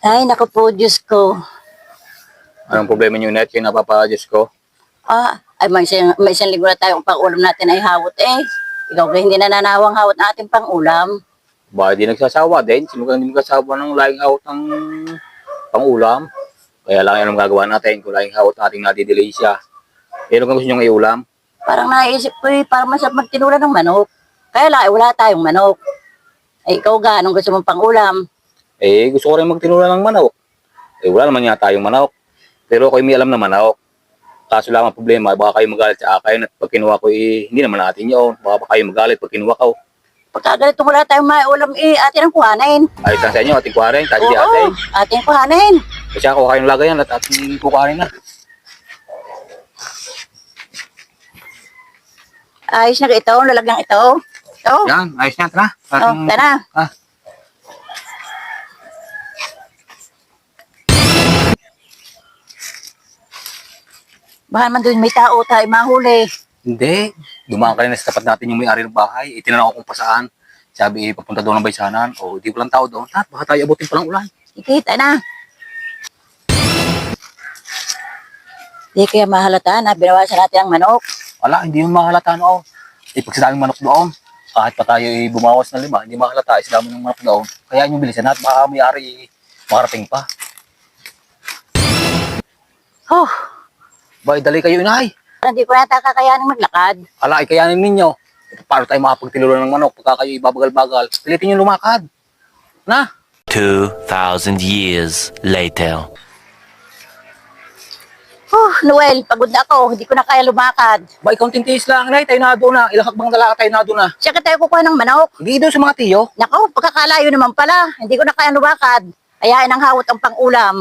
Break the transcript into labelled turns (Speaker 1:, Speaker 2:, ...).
Speaker 1: Ay, naku po, Diyos ko.
Speaker 2: Anong problema niyo, Net? Yung napapa-Diyos ko?
Speaker 1: Ay, may isang linggo na tayong pang-ulam natin ay hawot eh. Ikaw ba hindi nananawang hawot na ating pang-ulam?
Speaker 2: Ba, di nagsasawa din. Sino ka hindi magkasawa ng laing hawot ng pang-ulam? Kaya lang yan ang gagawa natin kung laing hawot nating nadidelay siya. Pero kung gusto nyo iulam,
Speaker 1: Parang naisip ko eh, parang masarap magtinula ng manok. Kaya lang, wala tayong manok. Ay, ikaw ga, anong gusto mong pang-ulam?
Speaker 2: gusto ko rin magtinula ng manok. Wala naman yata yung manok. Pero ako'y may alam na manok. Kaso lang ang problema, baka kayo magalit sa akin at pag kinuha ko, hindi naman natin yun. Baka kayo magalit pag kinuha ko.
Speaker 1: Pagkagalito wala tayong maulam eh, atin ang kuhanin.
Speaker 2: Ayos lang sa inyo, ating kuharin, tayo di
Speaker 1: Oo,
Speaker 2: atin.
Speaker 1: atin ang kuhanin.
Speaker 2: Kasi ako kayong lagayan at ating kukuharin na.
Speaker 1: Ayos na ito, lalagyan ito. Ito.
Speaker 2: Yan, ayos na, tara.
Speaker 1: Oh, tara. Baka man doon may tao tayo mahuli.
Speaker 2: Hindi. Dumaan ka rin sa tapat natin yung may-ari ng bahay. Itinanong ako kung pasaan. Sabi, papunta doon ng baysanan. O, di walang tao doon. Baka tayo abutin palang ulan.
Speaker 1: Ikita na. Di kaya mahalata na binawasan natin ang manok.
Speaker 2: Wala, hindi yung mahalata noon. Pagsadaming manok doon. Kahit pa tayo bumawas ng 5, hindi mahalata. Isadami ng manok doon. Kaya yung bilisan natin, baka may-ari makarating pa.
Speaker 1: Oh,
Speaker 2: Bay, dali kayo, inay.
Speaker 1: hindi ko yata kakayanin maglakad.
Speaker 2: Ala, ikayanin ninyo. Paano tayo makapagtiluran ng manok pagka kayo ibabagal-bagal? Pilitin nyo lumakad. Na?
Speaker 3: 2,000 years later.
Speaker 1: Noel, pagod na ako. Hindi ko na kaya lumakad.
Speaker 2: Bay, kaunting tiis lang, inay. Tayo na doon na. Ilang hakbang dala tayo na doon na.
Speaker 1: Siya ka tayo kukuha ng manok.
Speaker 2: Hindi doon sa mga tiyo.
Speaker 1: Nako, pagkakalayo naman pala. Hindi ko na kaya lumakad. Ayain ang hawot ang pang-ulam.